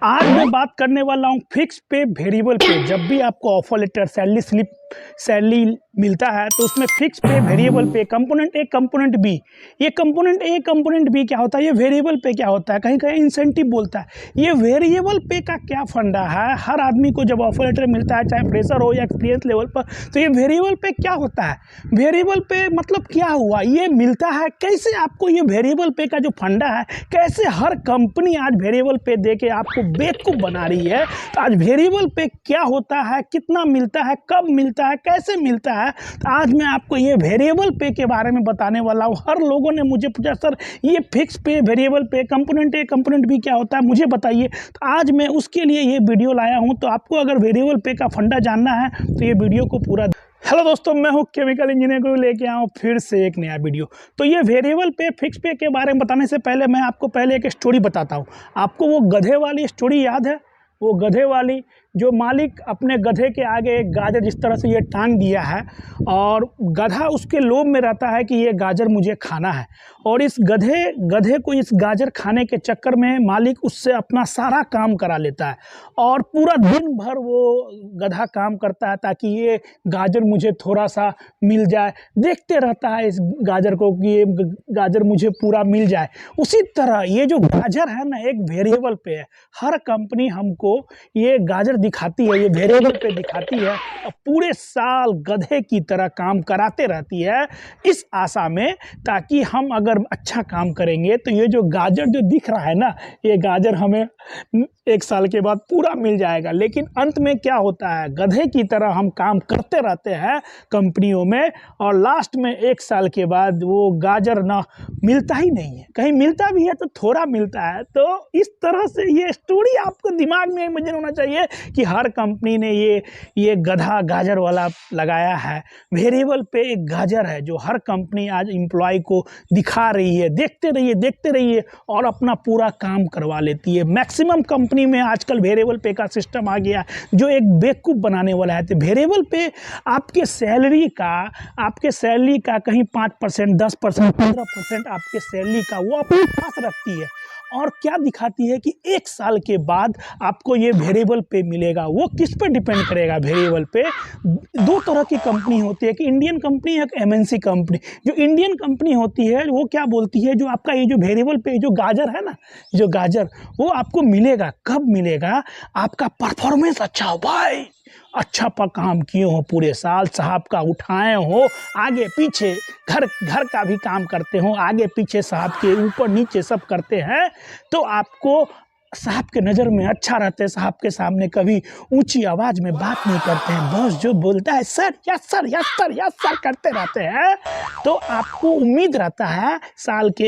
आज मैं बात करने वाला हूँ फिक्स पे वेरिएबल पे। जब भी आपको offer letter salary slip salary मिलता है तो उसमें fix pay variable pay component A component B, ये कंपोनेंट ए कंपोनेंट बी क्या होता है, ये वेरिएबल पे क्या होता है, कहीं कहीं इंसेंटिव बोलता है। ये वेरिएबल पे का क्या फंडा है, हर आदमी को जब ऑफर लेटर मिलता है चाहे फ्रेशर हो या एक्सपीरियंस लेवल पर, तो ये वेरिएबल पे क्या होता है, वेरिएबल पे मतलब क्या हुआ, ये मिलता है कैसे आपको, ये वेरिएबल पे का जो फंडा है कैसे हर कंपनी आज वेरिएबल पे दे के आपको बेवकूफ़ बना रही है। तो आज वेरिएबल पे क्या होता है, कितना मिलता है, कब मिलता है, कैसे मिलता है, तो आज मैं आपको ये वेरिएबल पे के बारे में बताने वाला हूँ। हर लोगों ने मुझे पूछा सर ये fix pay, variable pay, component A component B क्या होता है, मुझे बताइए। तो आज मैं उसके लिए ये वीडियो लाया हूँ। तो आपको अगर वेरिएबल पे का फंडा जानना है तो ये वीडियो को पूरा। हेलो दोस्तों, मैं हूँ केमिकल इंजीनियर को लेके आया हूँ फिर से एक नया वीडियो। तो ये वेरिएबल पे फिक्स पे के बारे में बताने से पहले मैं आपको पहले एक स्टोरी बताता हूँ। आपको वो गधे वाली स्टोरी याद है, वो गधे वाली जो मालिक अपने गधे के आगे एक गाजर जिस तरह से ये टांग दिया है और गधा उसके लोभ में रहता है कि ये गाजर मुझे खाना है, और इस गधे को इस गाजर खाने के चक्कर में मालिक उससे अपना सारा काम करा लेता है और पूरा दिन भर वो गधा काम करता है ताकि ये गाजर मुझे थोड़ा सा मिल जाए, देखते रहता है इस गाजर को कि ये गाजर मुझे पूरा मिल जाए। उसी तरह ये जो गाजर है ना, एक वेरिएबल पे है। हर कंपनी हमको ये गाजर दिखाती है, ये वेरिएबल पे दिखाती है और पूरे साल गधे की तरह काम कराते रहती है इस आशा में ताकि हम अगर अच्छा काम करेंगे तो ये जो गाजर जो दिख रहा है ना, ये गाजर हमें एक साल के बाद पूरा मिल जाएगा। लेकिन अंत में क्या होता है, गधे की तरह हम काम करते रहते हैं कंपनियों में और लास्ट में एक साल के बाद वो गाजर ना मिलता ही नहीं है, कहीं मिलता भी है तो थोड़ा मिलता है। तो इस तरह से ये स्टोरी आपको दिमाग में इमेजिन होना चाहिए कि हर कंपनी ने ये गधा गाजर वाला लगाया है। वेरिएबल पे एक गाजर है जो हर कंपनी आज एम्प्लॉय को दिखा रही है, देखते रहिए और अपना पूरा काम करवा लेती है। मैक्सिमम कंपनी में आजकल वेरिएबल पे का सिस्टम आ गया जो एक बेवकूफ़ बनाने वाला है। तो वेरिएबल पे आपके सैलरी का कहीं 5%, 10%, 15% आपके सैलरी का वो अपने पास रखती है और क्या दिखाती है कि एक साल के बाद आपको ये वेरिएबल पे मिलेगा। वो किस पे डिपेंड करेगा, वेरिएबल पे दो तरह की कंपनी होती है, कि इंडियन कंपनी है, एमएनसी कंपनी। जो इंडियन कंपनी होती है वो क्या बोलती है, जो आपका ये जो वेरिएबल पे जो गाजर है ना, जो गाजर वो आपको मिलेगा कब मिलेगा, आपका परफॉर्मेंस अच्छा हो भाई, अच्छा पर काम किए हो पूरे साल, साहब का उठाए हो, आगे पीछे घर का भी काम करते हो, आगे पीछे साहब के ऊपर नीचे सब करते हैं, तो आपको साहब के नज़र में अच्छा रहते हैं। साहब के सामने कभी ऊंची आवाज़ में बात नहीं करते हैं, बॉस जो बोलता है sir yes sir yes sir yes sir करते रहते हैं। तो आपको उम्मीद रहता है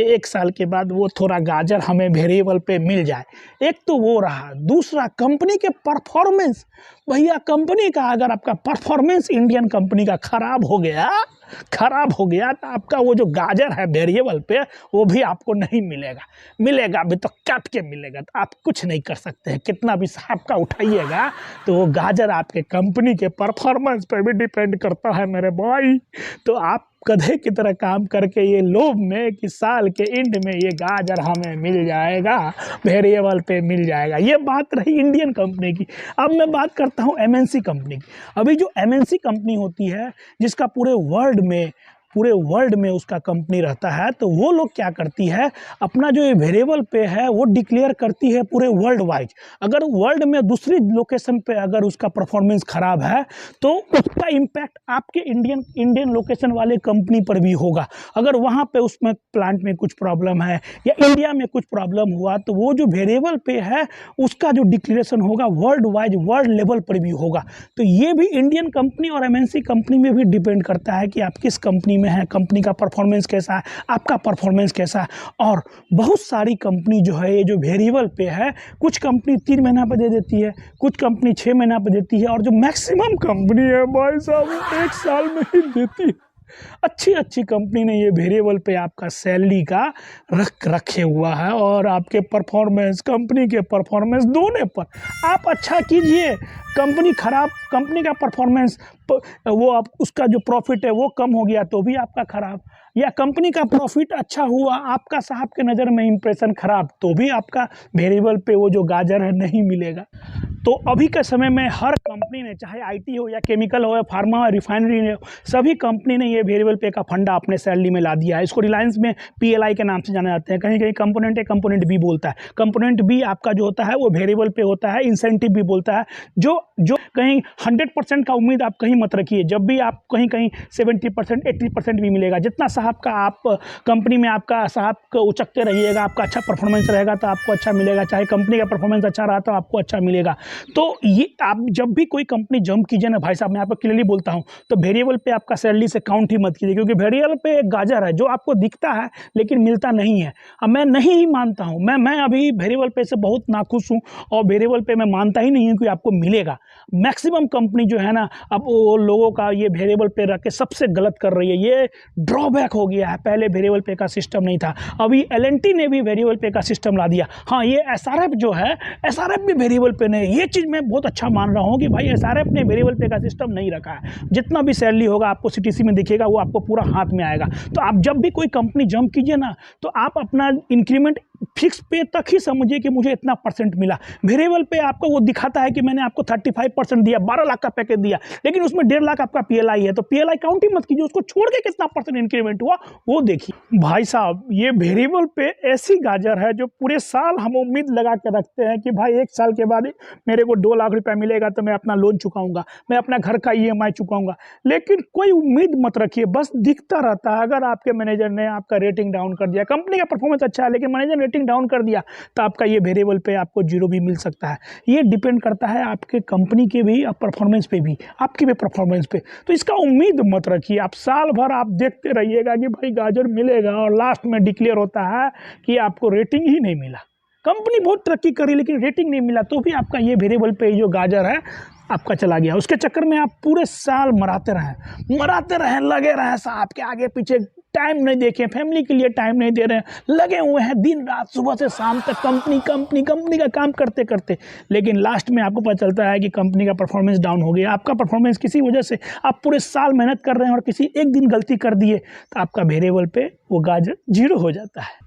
एक साल के बाद वो थोड़ा गाजर हमें वेरिएबल पे मिल जाए। एक तो वो रहा, दूसरा कंपनी के परफॉर्मेंस। भैया कंपनी का अगर आपका परफॉर्मेंस इंडियन कंपनी का खराब हो गया तो आपका वो जो गाजर है वेरिएबल पे वो भी आपको नहीं मिलेगा भी तो काट के मिलेगा। तो आप कुछ नहीं कर सकते हैं, कितना भी साहब का उठाइएगा तो वो गाजर आपके कंपनी के परफॉर्मेंस पे भी डिपेंड करता है मेरे भाई। तो आप गधे की तरह काम करके ये लोभ में कि साल के एंड में ये गाजर हमें मिल जाएगा, वेरिएबल पे मिल जाएगा। ये बात रही इंडियन कंपनी की। अब मैं बात करता हूँ एमएनसी कंपनी की। अभी जो एमएनसी कंपनी होती है जिसका पूरे वर्ल्ड में उसका कंपनी रहता है, तो वो लोग क्या करती है, अपना जो ये वेरिएबल पे है वो डिक्लेयर करती है पूरे वर्ल्ड वाइज। अगर वर्ल्ड में दूसरी लोकेशन पे अगर उसका परफॉर्मेंस ख़राब है तो उसका इम्पैक्ट आपके इंडियन लोकेशन वाले कंपनी पर भी होगा। अगर वहाँ पे उसमें प्लांट में कुछ प्रॉब्लम है या इंडिया में कुछ प्रॉब्लम हुआ तो वो जो वेरिएबल पे है उसका जो डिक्लेरेशन होगा वर्ल्ड लेवल पर भी होगा। तो ये भी इंडियन कंपनी और एमएनसी कंपनी में भी डिपेंड करता है कि आप किस कंपनी में है, कंपनी का परफॉर्मेंस कैसा है, आपका परफॉर्मेंस कैसा है। और बहुत सारी कंपनी जो है ये जो वेरिएबल पे है, कुछ कंपनी 3 महीना पे दे देती है, कुछ कंपनी 6 महीना पे देती है और जो मैक्सिमम कंपनी है भाई साहब 1 साल में ही देती है। अच्छी कंपनी ने ये वेरिएबल पे आपका सैलरी का रखे हुआ है और आपके परफॉर्मेंस, कंपनी के परफॉर्मेंस दोनों पर आप अच्छा कीजिए। कंपनी का परफॉर्मेंस वो आप उसका जो प्रॉफिट है वो कम हो गया तो भी आपका खराब। या कंपनी का प्रॉफिट अच्छा हुआ, आपका साहब के नज़र में इंप्रेशन खराब, तो भी आपका वेरिएबल पे वो जो गाजर है नहीं मिलेगा। तो अभी के समय में हर कंपनी ने, चाहे आईटी हो या केमिकल हो या फार्मा हो, रिफाइनरी हो, सभी कंपनी ने ये वेरिएबल पे का फंडा अपने सैलरी में ला दिया है। इसको रिलायंस में पीएलआई के नाम से जाना जाते हैं। कहीं कहीं कंपोनेंट ए, कंपोनेंट बी बोलता है। कंपोनेंट बी आपका जो होता है वो वेरिएबल पे होता है, इंसेंटिव भी बोलता है। जो जो कहीं 100% का उम्मीद आप कहीं मत रखिए। जब भी आप कहीं कहीं 70%, 80% भी मिलेगा। जितना साहब का आप कंपनी में आपका साहब को उचकते रहिएगा, आपका अच्छा परफॉर्मेंस रहेगा तो आपको अच्छा मिलेगा। चाहे कंपनी का परफॉर्मेंस अच्छा रहा तो आपको अच्छा मिलेगा। तो ये आप जब भी कोई कंपनी जंप कीजिए ना भाई साहब, मैं आपको क्लियरली बोलता हूँ, तो वेरिएबल पे आपका सैलरी से काउंट ही मत कीजिए, क्योंकि वेरिएबल पे एक गाजर है जो आपको दिखता है लेकिन मिलता नहीं है। अब मैं नहीं ही मानता हूँ, मैं अभी वेरिएबल पे से बहुत नाखुश हूँ और वेरिएबल पे मैं मानता ही नहीं हूँ कि आपको मिलेगा। मैक्सिमम कंपनी जो है ना, अब वो लोगों का ये वेरिएबल पे रख के सबसे गलत कर रही है। ये ड्रॉबैक हो गया है। पहले वेरिएबल पे का सिस्टम नहीं था, अभी एलएनटी ने भी वेरिएबल पे का सिस्टम ला दिया। हाँ, ये एसआरएफ जो है, एसआरएफ भी वेरिएबल पे नहीं। ये चीज़ मैं बहुत अच्छा मान रहा हूँ कि भाई एसआरएफ ने वेरिएबल पे का सिस्टम नहीं रखा है। जितना भी सैलरी होगा आपको सीटीसी में दिखेगा, वो आपको पूरा हाथ में आएगा। तो आप जब भी कोई कंपनी जंप कीजिए ना, तो आप अपना इंक्रीमेंट फिक्स पे तक ही समझिए कि मुझे इतना परसेंट मिला। वेरिएबल पे आपको वो दिखाता है कि मैंने आपको 35% दिया, 12 लाख का पैकेज दिया, लेकिन उसमें 1.5 लाख आपका पीएलआई है, तो पीएलआई काउंट ही मत कीजिए, उसको छोड़ के कितना परसेंट इंक्रीमेंट हुआ वो देखिए। भाई साहब, ये वेरिएबल पे ऐसी गाजर है जो पूरे साल हम उम्मीद लगा के रखते हैं कि भाई 1 साल के बाद मेरे को 2 लाख रुपया मिलेगा तो मैं अपना लोन चुकाऊंगा, मैं अपना घर का ईएमआई चुकाऊंगा। लेकिन कोई उम्मीद मत रखिए, बस दिखता रहता है। अगर आपके मैनेजर ने आपका रेटिंग डाउन कर दिया, कंपनी का परफॉर्मेंस अच्छा है लेकिन मैनेजर रेटिंग डाउन कर दिया, तो आपका ये वेरिएबल पे आपको 0 भी मिल सकता है। ये डिपेंड करता है आपके कंपनी के भी परफॉर्मेंस पे भी, आपके भी परफॉर्मेंस पे। तो इसका उम्मीद मत रखिए। आप साल भर आप देखते रहिएगा कि भाई गाजर मिलेगा और लास्ट में डिक्लेयर होता है कि आपको रेटिंग ही नहीं मिला। कंपनी बहुत तरक्की करी लेकिन रेटिंग नहीं मिला, तो भी आपका ये वेरिएबल पे जो गाजर है आपका चला गया। उसके चक्कर में आप पूरे साल मराते रहें, लगे रहें, साहब के आगे पीछे टाइम नहीं देखें, फैमिली के लिए टाइम नहीं दे रहे हैं, लगे हुए हैं दिन रात सुबह से शाम तक कंपनी का काम करते करते। लेकिन लास्ट में आपको पता चलता है कि कंपनी का परफॉर्मेंस डाउन हो गया। आपका परफॉर्मेंस किसी वजह से, आप पूरे साल मेहनत कर रहे हैं और किसी एक दिन गलती कर दिए तो आपका वेरिएबल पे वो गाजर 0 हो जाता है।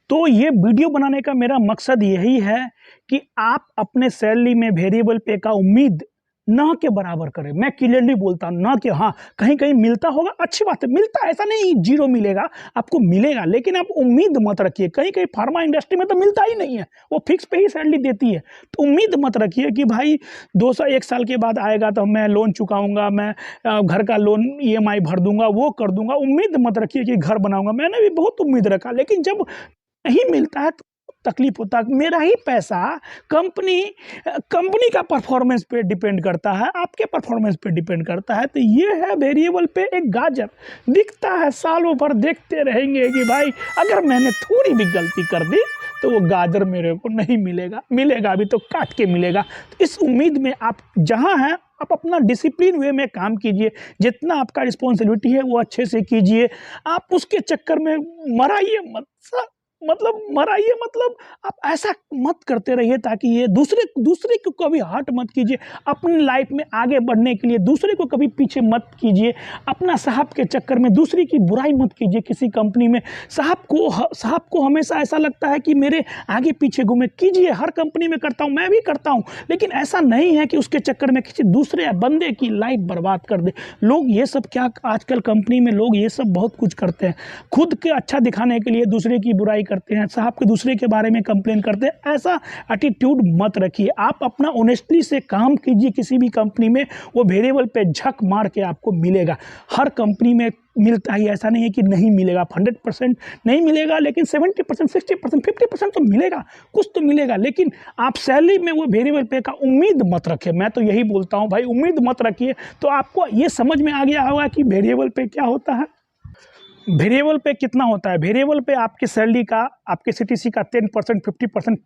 तो ये वीडियो बनाने का मेरा मकसद यही है कि आप अपने सैलरी में वेरिएबल पे का उम्मीद ना के बराबर करें। मैं क्लियरली बोलता हूँ, ना कि हाँ कहीं कहीं मिलता होगा, अच्छी बात है, मिलता, ऐसा नहीं 0 मिलेगा, आपको मिलेगा, लेकिन आप उम्मीद मत रखिए। कहीं कहीं फार्मा इंडस्ट्री में तो मिलता ही नहीं है, वो फिक्स पे ही सैलरी देती है। तो उम्मीद मत रखिए कि भाई 1 साल के बाद आएगा तो मैं लोन चुकाऊंगा, मैं घर का लोन ईएमआई भर दूंगा, वो कर दूंगा। उम्मीद मत रखिए कि घर बनाऊंगा। मैंने भी बहुत उम्मीद रखा, लेकिन जब नहीं मिलता है तो तकलीफ होता है। मेरा ही पैसा कंपनी का परफॉर्मेंस पे डिपेंड करता है, आपके परफॉर्मेंस पे डिपेंड करता है। तो ये है वेरिएबल पे एक गाजर, दिखता है, सालों भर देखते रहेंगे कि भाई अगर मैंने थोड़ी भी गलती कर दी तो वो गाजर मेरे को नहीं मिलेगा अभी तो काट के मिलेगा। तो इस उम्मीद में आप जहाँ हैं आप अपना डिसिप्लिन वे में काम कीजिए, जितना आपका रिस्पॉन्सिबिलिटी है वो अच्छे से कीजिए। आप उसके चक्कर में मराइए मतलब आप ऐसा मत करते रहिए ताकि ये दूसरे को कभी हर्ट मत कीजिए। अपनी लाइफ में आगे बढ़ने के लिए दूसरे को कभी पीछे मत कीजिए। अपना साहब के चक्कर में दूसरे की बुराई मत कीजिए। किसी कंपनी में साहब को हमेशा ऐसा लगता है कि मेरे आगे पीछे घूमे, कीजिए, हर कंपनी में करता हूँ, मैं भी करता हूँ, लेकिन ऐसा नहीं है कि उसके चक्कर में किसी दूसरे बंदे की लाइफ बर्बाद कर दे। लोग ये सब क्या आजकल कंपनी में लोग ये सब बहुत कुछ करते हैं, खुद के अच्छा दिखाने के लिए दूसरे की बुराई करते हैं, साहब के दूसरे के बारे में कंप्लेन करते हैं। ऐसा एटीट्यूड मत रखिए। आप अपना ऑनेस्टली से काम कीजिए। किसी भी कंपनी में वो वेरिएबल पे झक मार के आपको मिलेगा। हर कंपनी में मिलता ही, ऐसा नहीं है कि नहीं मिलेगा। 100% नहीं मिलेगा, लेकिन 70%, 60%, 50% तो मिलेगा, कुछ तो मिलेगा। लेकिन आप सैलरी में वो वेरिएबल पे का उम्मीद मत रखें। मैं तो यही बोलता हूँ भाई, उम्मीद मत रखिए। तो आपको ये समझ में आ गया होगा कि वेरिएबल पे क्या होता है। वेरिएबल पे कितना होता है? वेरिएबल पे आपकी सैलरी का, आपके सीटीसी का 10%, 50%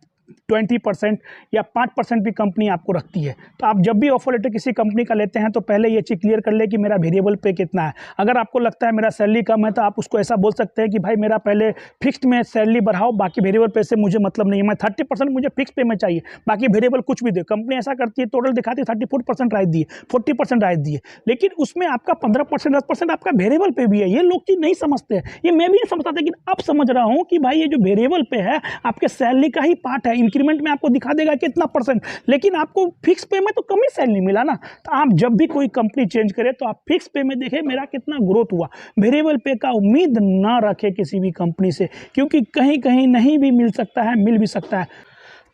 20% या 5% भी कंपनी आपको रखती है। तो आप जब भी ऑफर लेटर किसी कंपनी का लेते हैं तो पहले ये चीज़ क्लियर कर ले कि मेरा वेरिएबल पे कितना है। अगर आपको लगता है मेरा सैलरी कम है तो आप उसको ऐसा बोल सकते हैं कि भाई मेरा पहले फिक्स्ड में सैलरी बढ़ाओ, बाकी वेरिएबल पे से मुझे मतलब नहीं है, मैं 30% मुझे फिक्स पे में चाहिए, बाकी वेरिएबल कुछ भी दे। कंपनी ऐसा करती है, टोटल दिखाती है 34% राइट दिए, 40% राइट दिए, लेकिन उसमें आपका 15% 10% आपका वेरिएबल पे भी है। ये लोग चीज़ नहीं समझते हैं, ये मैं भी नहीं समझता था, लेकिन अब समझ रहा हूँ कि भाई ये जो वेरिएबल पे है आपके सैलरी का ही पार्ट है। इंक्रीमेंट में आपको दिखा देगा कितना परसेंट, लेकिन आपको फिक्स पे में तो कम ही सैलरी मिला ना। तो आप जब भी कोई कंपनी चेंज करे तो आप फिक्स पे में देखें मेरा कितना ग्रोथ हुआ। वेरिएबल पे का उम्मीद ना रखें किसी भी कंपनी से, क्योंकि कहीं कहीं नहीं भी मिल सकता है, मिल भी सकता है।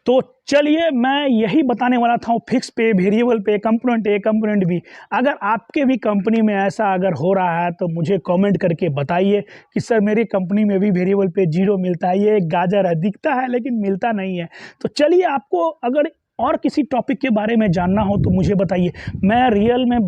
तो चलिए मैं यही बताने वाला था, fix pay, variable pay, component A, component B. अगर आपके भी कंपनी में ऐसा अगर हो रहा है तो मुझे कमेंट करके बताइए कि सर मेरी कंपनी में भी वेरिएबल पे 0 मिलता है, ये एक गाजर है, दिखता है लेकिन मिलता नहीं है। तो चलिए, आपको अगर और किसी टॉपिक के बारे में जानना हो तो मुझे बताइए। मैं रियल में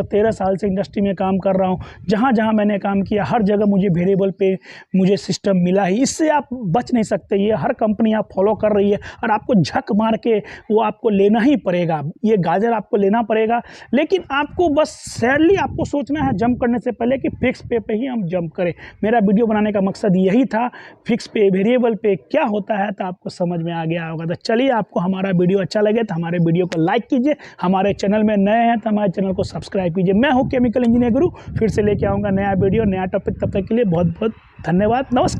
13 साल से इंडस्ट्री में काम कर रहा हूँ। जहाँ जहाँ मैंने काम किया हर जगह मुझे वेरिएबल पे मुझे सिस्टम मिला ही। इससे आप बच नहीं सकते, ये हर कंपनी आप फॉलो कर रही है और आपको झक मार के वो आपको लेना ही पड़ेगा, ये गाजर आपको लेना पड़ेगा। लेकिन आपको बस सैलरी आपको सोचना है जंप करने से पहले कि फिक्स पे ही हम जंप करें। मेरा वीडियो बनाने का मकसद यही था, फिक्स पे वेरिएबल पे क्या होता है, तो आपको समझ में आ गया होगा। तो चलिए, आपको हमारा वीडियो अच्छा लगे तो हमारे वीडियो को लाइक कीजिए, हमारे चैनल में नए हैं तो हमारे चैनल को सब्सक्राइब कीजिए। मैं हूं केमिकल इंजीनियर गुरु, फिर से लेके आऊँगा नया वीडियो, नया टॉपिक। तब तक के लिए बहुत बहुत धन्यवाद, नमस्कार।